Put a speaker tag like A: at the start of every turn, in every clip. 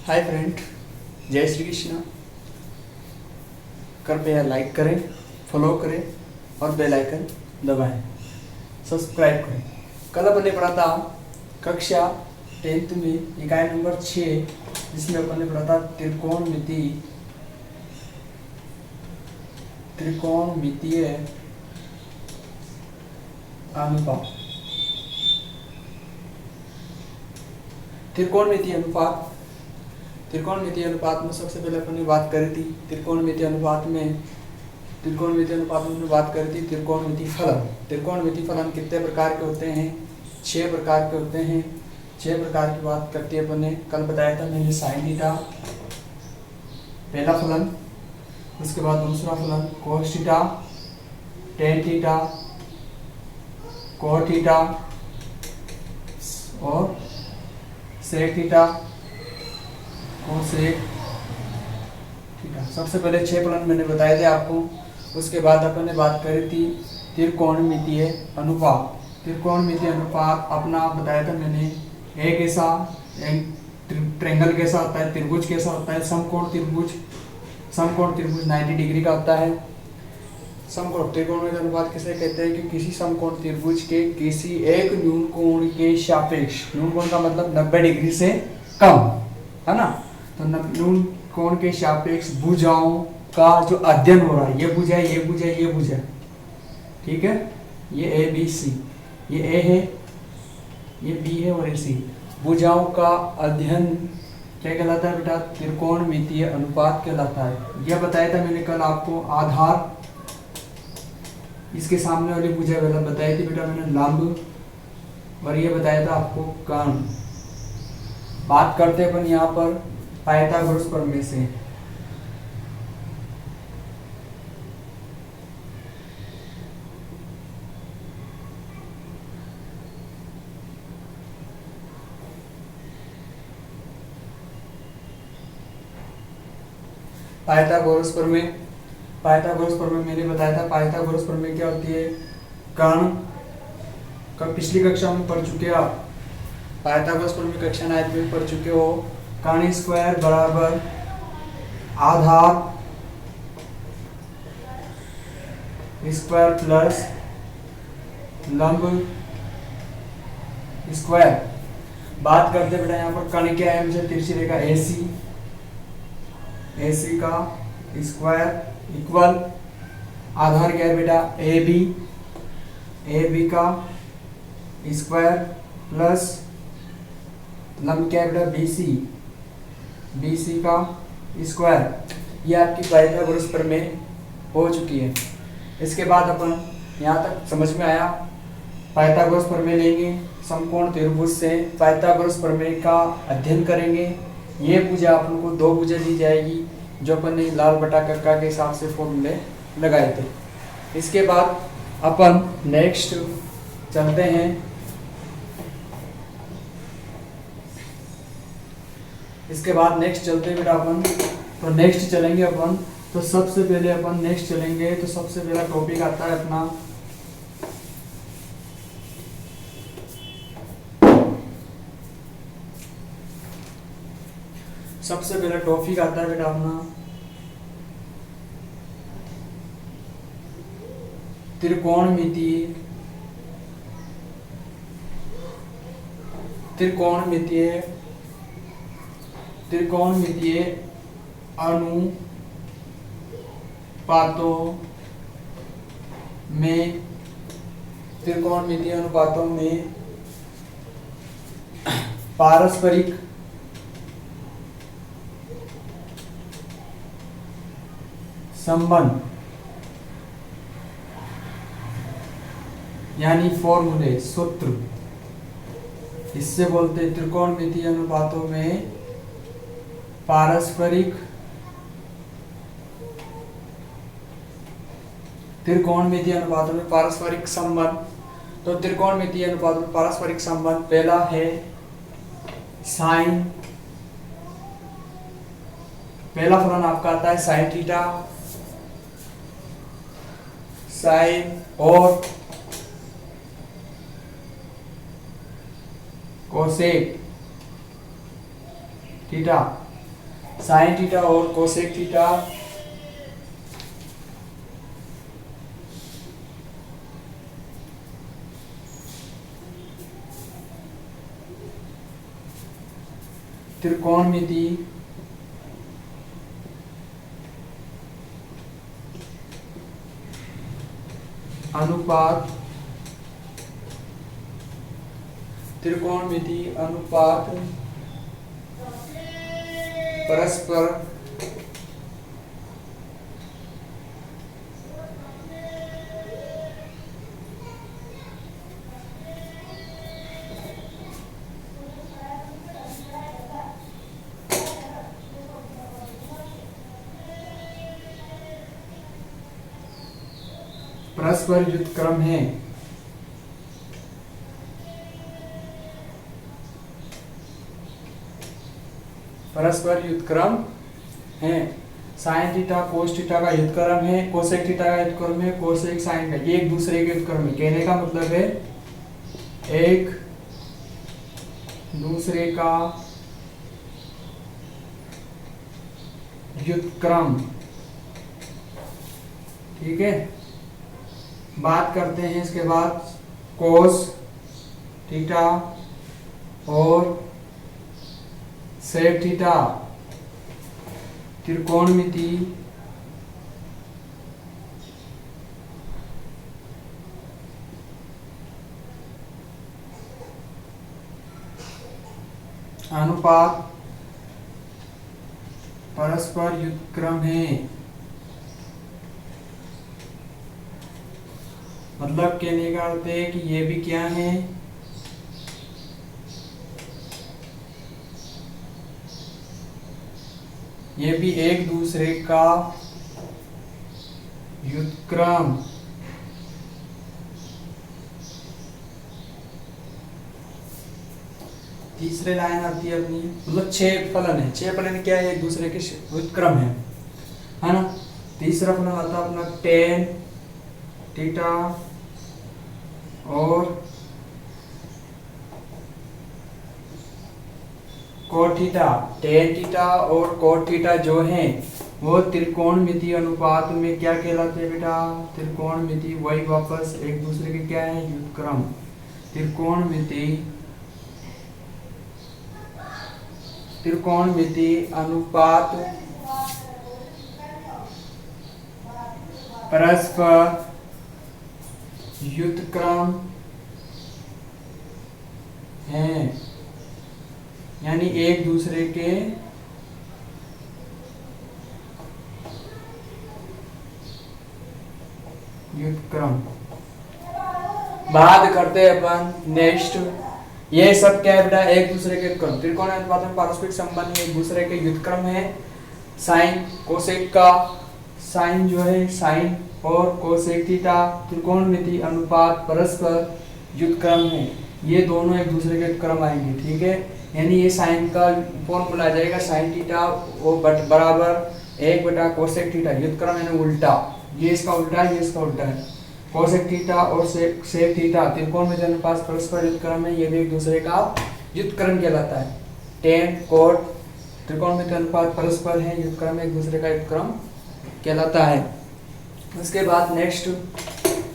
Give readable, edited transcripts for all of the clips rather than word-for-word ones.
A: Hi friend, जय श्री कृष्ण। कृपया like करें, फॉलो करें और बेल आइकन दबाएं, सब्सक्राइब करें। कल अपन ने पढ़ा था कक्षा 10th में इकाई नंबर 6, जिसमें अपन ने पढ़ा था त्रिकोणमितीय अनुपात। त्रिकोणमितीय अनुपात में सबसे पहले अपन ने बात करी थी त्रिकोणमितीय अनुपात में बात करी थी त्रिकोणमितीय फलन। त्रिकोणमितीय फलन कितने प्रकार के होते हैं? 6 प्रकार के होते हैं। 6 प्रकार की बात करती है अपन ने। कल बताया था मैंने साइन थीटा पहला फलन, उसके बाद दूसरा फलन कोस theta, tan theta, cot theta और सेक थीटा, कोसेक थीटा। सबसे पहले 6 फलन मैंने बताए थे आपको। उसके बाद अपन ने बात करी थी त्रिकोणमितीय अनुपात। त्रिकोणमितीय अनुपात अपना बताया था मैंने, एक ऐसा ट्रायंगल कैसा होता है, त्रिभुज कैसा होता है, समकोण त्रिभुज 90 डिग्री का होता है। समकोण त्रिकोणमितीय अनुपात किसे कहते हैं कि किसी समकोण त्रिभुज के किसी एक न्यून कोण के सापेक्ष, न्यून कोण का मतलब 90 डिग्री से कम, है ना। तो न्यून कोण के सापेक्ष भुजाओं का जो अध्ययन हो रहा है, ये भुजा है, ये भुजा है, ये भुजा है, ठीक है। ये ए बी सी, ये ए है, ये बी है और ये सी। भुजाओं का अध्ययन क्या कहलाता है बेटा? त्रिकोणमितीय अनुपात कहलाता है। यह बताया था मैंने कल आपको। आधार, इसके सामने वाली भुजा बताई थी बेटा मैंने लंब, और ये बताया था आपको कर्ण। बात करते हैं अपन यहाँ पर पाइथागोरस प्रमेय से। पाइथागोरस प्रमेय मैंने बताया था। पाइथागोरस प्रमेय क्या होती है? कर्ण का पिछली कक्षा में पढ़ चुके आप। पाइथागोरस प्रमेय कक्षा 9 में पढ़ चुके हो। कर्ण स्क्वायर बराबर आधार स्क्वायर प्लस लंब स्क्वायर। बात करते बेटा यहाँ पर कर्ण क्या है? मुझे तिरछी रेखा AC का स्क्वायर इक्वल आधार क्या है बेटा? AB का स्क्वायर प्लस लंब क्या है बेटा? BC का स्क्वायर। ये आपकी पाइथागोरस प्रमेय हो चुकी है। इसके बाद अपन यहाँ तक समझ में आया। पाइथागोरस प्रमेय लेंगे, समकोण त्रिभुज से पाइथागोरस प्रमेय का अध्ययन करेंगे। ये भुजा अपन को 2 भुजा दी जाएगी, जो अपन ने लाल बटा कक्का के हिसाब से फॉर्मूले लगाए थे। इसके बाद अपन नेक्स्ट चलते हैं। इसके बाद नेक्स्ट चलते हैं बेटा अपन। तो नेक्स्ट चलेंगे अपन। तो सबसे पहले अपन नेक्स्ट चलेंगे तो सबसे पहला टॉपिक आता है अपना बेटा अपना त्रिकोणमितीय अनुपातों में पारस्परिक संबंध यानी फॉर्मूले, सूत्र, इससे बोलते हैं त्रिकोणमितीय अनुपातों में पारस्परिक संबंध। तो त्रिकोणमितीय अनुपातों में पारस्परिक संबंध पहला है साइन। पहला फलन आपका आता है साइन थीटा, साइन और कोसेक थीटा। साइन थीटा और कोसेक थीटा त्रिकोणमिति अनुपात परस्पर व्युत्क्रम है। परस्पर व्युत्क्रम है। साइन थीटा कोस थीटा का व्युत्क्रम है, कोसेक थीटा का व्युत्क्रम है, कोसेक साइन का, ये एक दूसरे के व्युत्क्रम है। कहने का मतलब है एक दूसरे का व्युत्क्रम। ठीक है, बात करते हैं इसके बाद कोस थीटा और सेक थीटा त्रिकोणमिति अनुपात परस्पर व्युत्क्रम है। मतलब कहने का अर्थ है कि ये भी क्या है, ये भी एक दूसरे का व्युत्क्रम। तीसरे लाइन आती है अपनी, मतलब छह फलन है। छह फलन क्या है, एक दूसरे के व्युत्क्रम है ना। तीसरा फलन आता है अपना टेन थीटा और कोट थीटा। टेन थीटा और कोट थीटा जो है वो त्रिकोणमिति अनुपात में क्या कहलाते हैं बेटा, त्रिकोणमिति। वही वापस एक दूसरे के क्या है, व्युत्क्रम। त्रिकोणमिति अनुपात परस्पर व्युत्क्रम है, यानी एक दूसरे के व्युत्क्रम। बात करते हैं अपन नेक्स्ट, ये सब क्या है बेटा, एक दूसरे के व्युत्क्रम। त्रिकोण अनुपात में पारस्परिक संबंध एक दूसरे के व्युत्क्रम है। साइन कोसेक का, साइन जो है साइन और कोसेक थीटा त्रिकोणमिति अनुपात परस्पर व्युत्क्रम है। ये दोनों एक दूसरे के व्युत्क्रम आएंगे। ठीक है, यानी ये साइन का फॉर्मूला आ जाएगा, साइन थीटा वो बराबर 1 कोसेक थीटा। व्युत्क्रम यानी उल्टा, ये इसका उल्टा है, ये इसका उल्टा है। कोसेक थीटा और सेक थीटा त्रिकोणमिति अनुपात परस्पर व्युत्क्रम है, ये भी एक दूसरे का व्युत्क्रम कहलाता है। टेन कोट त्रिकोणमिति अनुपात परस्पर है, व्युत्क्रम एक दूसरे का व्युत्क्रम कहलाता है। उसके बाद नेक्स्ट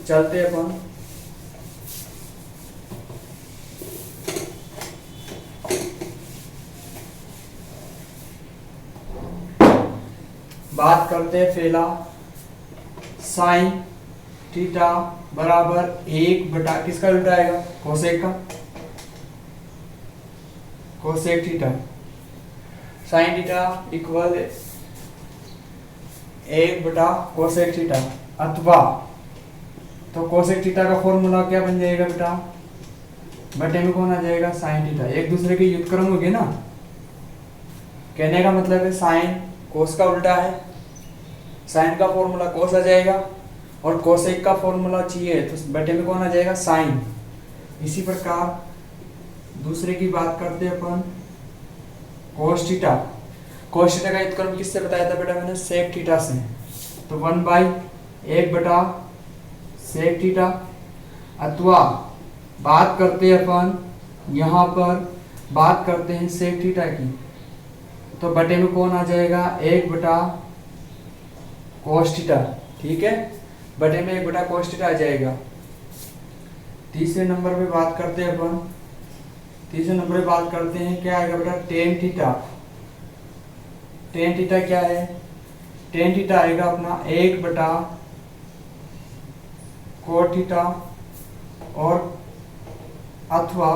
A: चलते हैं अपन बात करते हैं पहला, साइन थीटा बराबर 1 किसका उल्टा आएगा, कोसेक का। Cosec theta sine theta equal 1 cosec theta, अथवा तो कोसेक थीटा का फॉर्मूला क्या बन जाएगा बेटा, बटे में कौन आ जाएगा, साइन थीटा। एक दूसरे के व्युत्क्रम हो गए ना। कहने का मतलब है साइन कोस का उल्टा है, साइन का फॉर्मूला कोस आ जाएगा, और कोसेक का फॉर्मूला चाहिए तो बटे में कौन आ जाएगा, साइन। इसी प्रकार दूसरे की बात करते हैं अपन, कोस थीटा। कोस थीटा का व्युत्क्रम किससे बताया था बेटा मैंने, सेक थीटा से। तो 1/1 सेक थीटा, अथवा बात करते हैं अपन यहाँ पर बात करते हैं सेक थीटा की, तो बटे में कौन आ जाएगा, 1 बटा cos थीटा, ठीक है, बटे में 1 बटा cos थीटा आ जाएगा। तीसरे नंबर पे बात करते हैं अपन, तीसरे नंबर पे बात करते हैं, क्या आएगा बेटा, tan थीटा। tan थीटा क्या है, tan थीटा आएगा अपना 1 बटा cot थीटा, और अथवा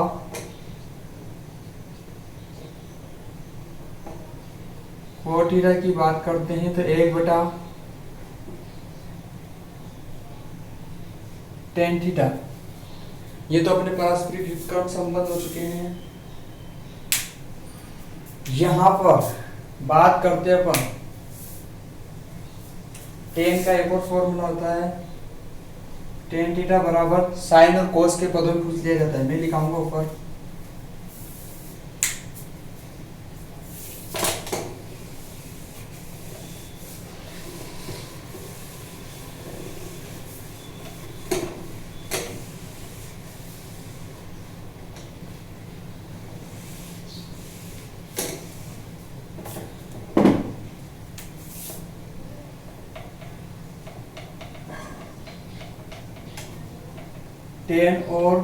A: cot थीटा की बात करते हैं तो 1 बटा tan थीटा। ये तो अपने पारस्परिक व्युत्क्रम संबंध हो चुके हैं। यहां पर बात करते हैं अपन, tan का एक और फॉर्मूला होता है, tan थीटा बराबर साइन और कोस के पदों में पूछ लिया जाता है। मैं लिखाऊंगा ऊपर, tan और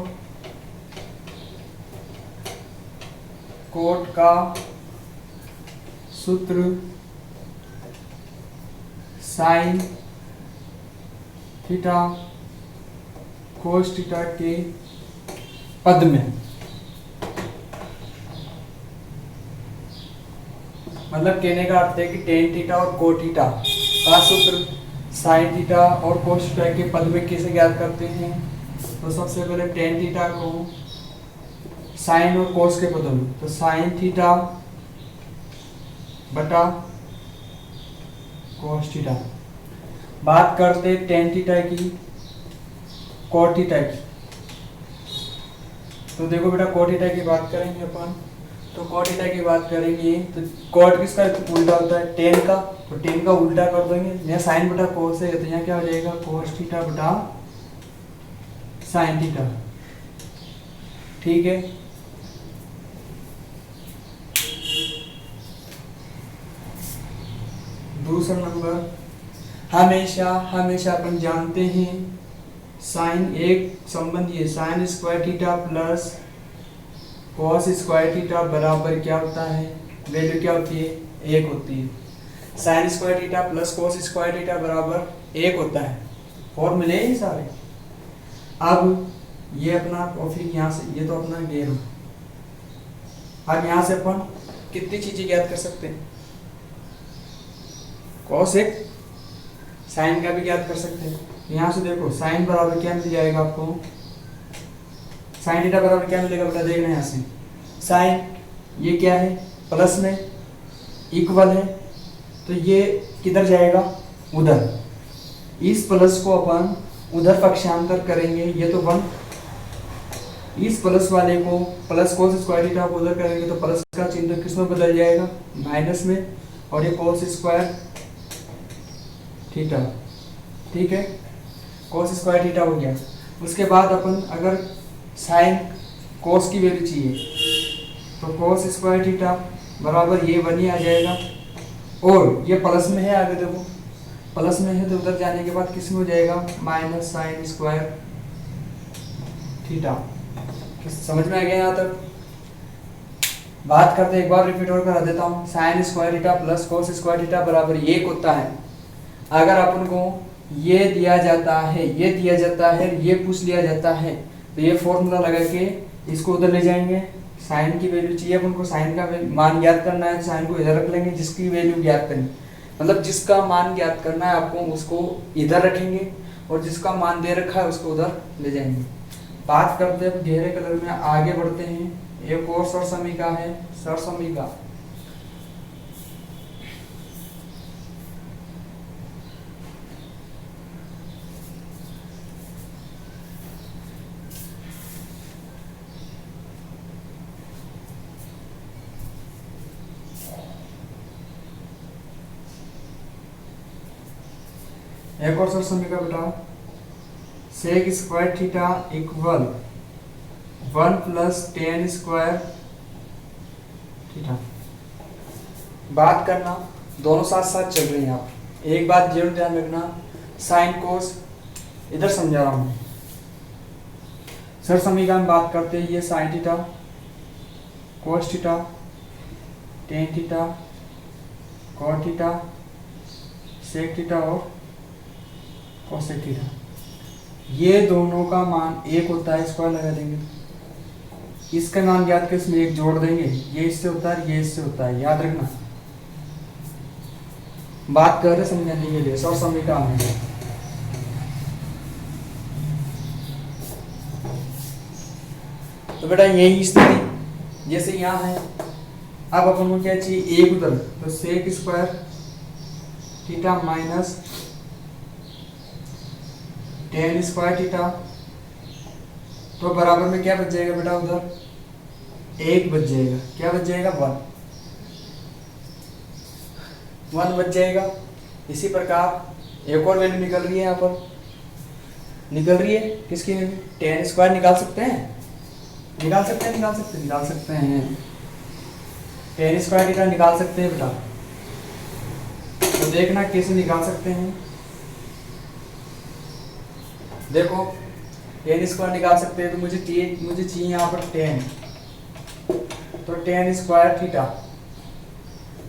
A: कोट का सूत्र साइन थीटा कोस थीटा के पद में, मतलब कहने का अर्थ है कि tan थीटा और कोट थीटा का सूत्र साइन थीटा और कोस थीटा के पद में कैसे ज्ञात करते हैं। तो सबसे पहले tan थीटा को साइन और कोस के पदों में, तो साइन थीटा बटा कोस थीटा। बात करते tan थीटा की, कोट थीटा की, तो देखो बेटा कोट थीटा की बात करेंगे अपन, तो कोट थीटा की बात करेंगे तो कोट किसका उल्टा होता है, tan का, तो tan का उल्टा कर देंगे, यहाँ साइन बटा कोस है तो यहाँ क्या हो जाएगा, कोस थीटा बटा साइन थीटा, ठीक है। दूसरा नंबर, हमेशा हमेशा अपन जानते हैं साइन एक संबंधी है, sine square theta plus cos square theta बराबर क्या होता है, वैल्यू क्या होती है, 1 होती है। Sine square theta plus cos square theta बराबर 1 होता है, फॉर्मूले ही सारे। अब ये अपना टॉपिक यहाँ से, ये तो अपना गेम। अब यहाँ से अपन कितनी चीजें ज्ञात कर सकते हैं, कॉस एक, साइन का भी ज्ञात कर सकते हैं। यहाँ से देखो साइन बराबर क्या मिल जाएगा आपको, साइन थीटा बराबर क्या मिलेगा बेटा, देखना यहाँ से, साइन ये क्या है, प्लस में इक्वल है, तो ये किधर जाएगा, उधर, इस प्लस को अपन उधर पक्षांतर करेंगे, ये तो 1, इस प्लस वाले को प्लस कोस स्क्वायर थीटा को उधर करेंगे तो प्लस का चिन्ह किस में बदल जाएगा, माइनस में, और ये कोस स्क्वायर थीटा, ठीक है, कोस स्क्वायर थीटा हो गया। उसके बाद अपन अगर साइन कोस की वैल्यू चाहिए तो कोस स्क्वायर थीटा बराबर ये 1 ही आ जाएगा, और ये प्लस में है, आगे देखो प्लस में है तो उधर जाने के बाद किस में हो जाएगा, माइनस साइन स्क्वायर थीटा। समझ में आ गया यहाँ तक। बात करते एक बार रिपीट और करा देता हूँ, sine square theta plus cos square theta बराबर 1 होता है। अगर अपन को ये दिया जाता है, ये दिया जाता है, ये पूछ लिया जाता है, तो ये फॉर्मूला लगा के इसको उधर ले जाएंगे। साइन की वैल्यू चाहिए अपन को, साइन का मान ज्ञात करना है, साइन को इधर रख लेंगे, जिसकी वैल्यू ज्ञात करनी, मतलब जिसका मान ज्ञात करना है आपको उसको इधर रखेंगे, और जिसका मान दे रखा है उसको उधर ले जाएंगे। बात करते हैं गहरे कलर में, आगे बढ़ते हैं। एक और सरसमीका है, सरसमीका। एक और सरसमीका बेटा, sec square theta equal 1 plus tan square theta. बात करना, दोनों साथ साथ चल रही हैं। आप एक बात जरूर ध्यान रखना, साइन कोस इधर समझा रहा हूँ। सर समीकरण बात करते हैं, ये sine theta, cos theta, tan theta, cot theta, sec theta और कोसेक थीटा, ये दोनों का मान एक होता है, स्क्वायर लगा देंगे। इसका मान ज्ञात कर इसमें एक जोड़ देंगे, ये इससे होता है, ये इससे होता है, याद रखना। बात कर रहे समझाने के लिए, सौ समीकरण है। तो बेटा यही स्थिति जैसे यहाँ है। अब अपन को क्या चाहिए, एक उधर, तो sec square theta minus tan square theta, तो बराबर में क्या बच जाएगा बेटा, उधर एक बच जाएगा। क्या बच जाएगा, वन बच जाएगा। इसी प्रकार एक और वैल्यू निकल रही है, यहाँ पर निकल रही है किसकी वैल्यू, टेन स्क्वायर निकाल सकते हैं, निकाल सकते हैं, निकाल सकते हैं, निकाल सकते हैं, टेन स्क्वायर थीटा निकाल सकते हैं बेटा। तो देखना कैसे निकाल सकते हैं। देखो टेन स्क्वायर निकाल सकते हैं, तो मुझे चाहिए यहाँ पर टेन, तो ten square theta,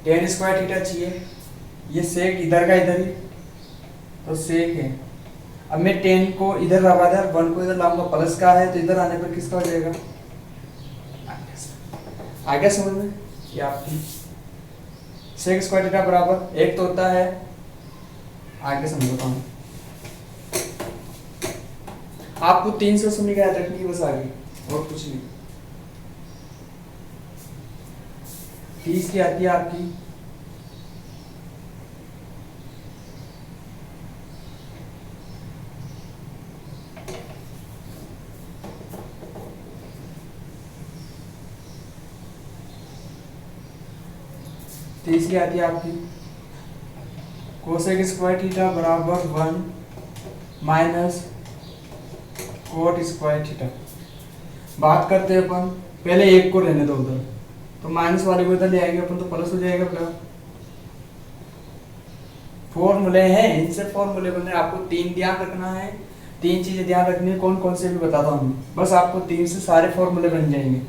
A: ten square theta चाहिए। ये सेक इधर का इधर ही, तो सेक है। अब मैं टेन को इधर लगा दे, वन को इधर लाऊंगा, प्लस का है तो इधर आने पर किसका हो जाएगा, आगे समझ में, ये आपकी सेक स्क्वायर थीटा बराबर एक तो होता है, आगे समझता हूँ। आपको 300 समीकरण याद रखनी है बस, आगे और कुछ नहीं। 30 की आती है आपकी कोसेक स्क्वायर थीटा बराबर 1 माइनस कोट स्क्वायर थीटा। बात करते हैं अपन, पहले एक को रहने दो उधर, तो माइनस वाले को इधर ले आएंगे अपन, तो प्लस हो जाएगा बेटा। फॉर्मूले हैं, इनसे फॉर्मूले बने, आपको तीन ध्यान रखना है, तीन चीजें ध्यान रखनी है, कौन कौन से भी बताता हूँ, बस आपको तीन से सारे फॉर्मूले बन जाएंगे।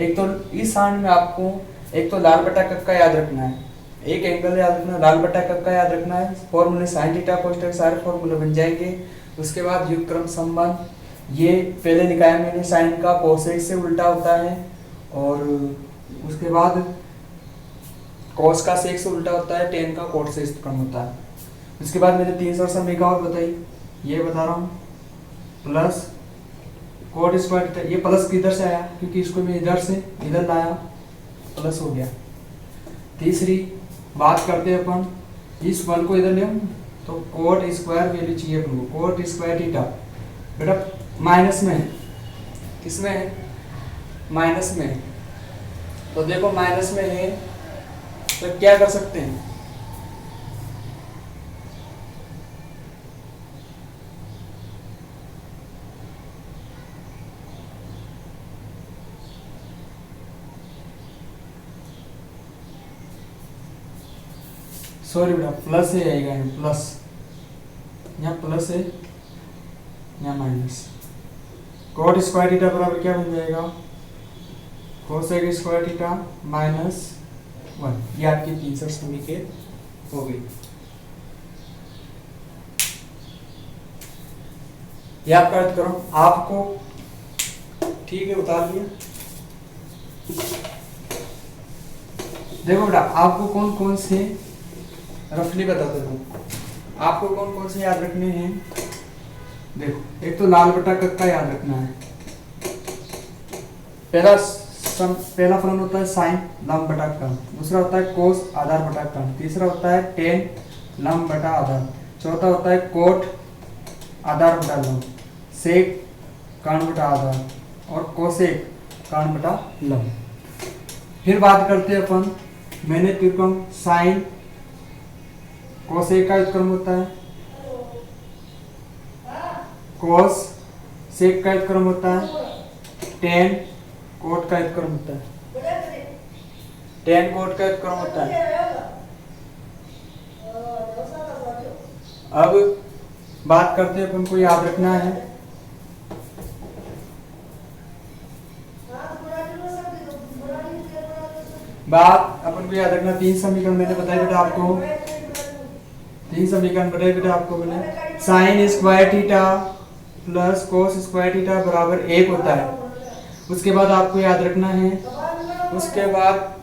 A: एक तो इस साइड में आपको एक तो लाल बटा कक्का याद रखना है, एक एंगल याद रखना है, लाल बटा कक्का याद रखना है, फॉर्मूले साइन थीटा कोस थीटा सारे फॉर्मूले बन जाएंगे। उसके बाद युग क्रम संबंध, ये पहले निकाया मैंने, साइन का कोसेक से उल्टा होता है, और उसके बाद कॉस का सेक से उल्टा होता है, टेन का कोट से कम होता है। उसके बाद मैंने 300 समीकरण और बताई, ये बता रहा हूँ, प्लस कोट स्क्वायर, ये प्लस किधर से आया, क्योंकि इसको मैं इधर से इधर लाया, प्लस हो गया। तीसरी बात करते हैं अपन, इस वन को इधर ले, तो कोट स्क्वायर वैल्यू चाहिए अपन को, कोट स्क्वायर थीटा बेटा माइनस में है, किसमें है, माइनस में है। तो देखो माइनस में है तो क्या कर सकते हैं, सॉरी बेटा प्लस ही आएगा, प्लस, यहाँ प्लस है यहाँ माइनस। कोट स्क्वायर थीटा बराबर क्या बन जाएगा, कोसेक स्क्वायर थीटा माइनस 1। ये आपकी 300 समीकरण हो गई। ये आपका अर्थ करो, आपको ठीक है उतार लिया। देखो बेटा आपको कौन कौन से रफली बताते हूँ, आपको कौन कौन से याद रखने हैं। देखो एक तो लाल बटा कक्का याद रखना है, पहला फलन होता है साइन लंब बटा कर्ण, दूसरा होता है कोस आधार बटा कर्ण, तीसरा होता है टेन लंब बटा आधार, चौथा होता है कोट आधार बटा लंब, सेक कर्ण बटा आधार और कोसेक कर्ण बटा लंब। फिर बात करते हैं अपन, मैंने त्रिकोण साइन कोसेक का व्युत्क्रम होता है, कोस सेक का व्युत्क्रम होता है, टेन कोट का व्युत्क्रम होता है। टेन कोट का व्युत्क्रम होता है। अब बात करते हैं, अपन को याद रखना है बात, अपन को याद रखना 3 समीकरण मैंने बताया बेटा आपको, 3 समीकरण बताए बेटा आपको मैंने। Sine square theta plus cos square theta बराबर 1 होता है। उसके बाद आपको याद रखना है, उसके बाद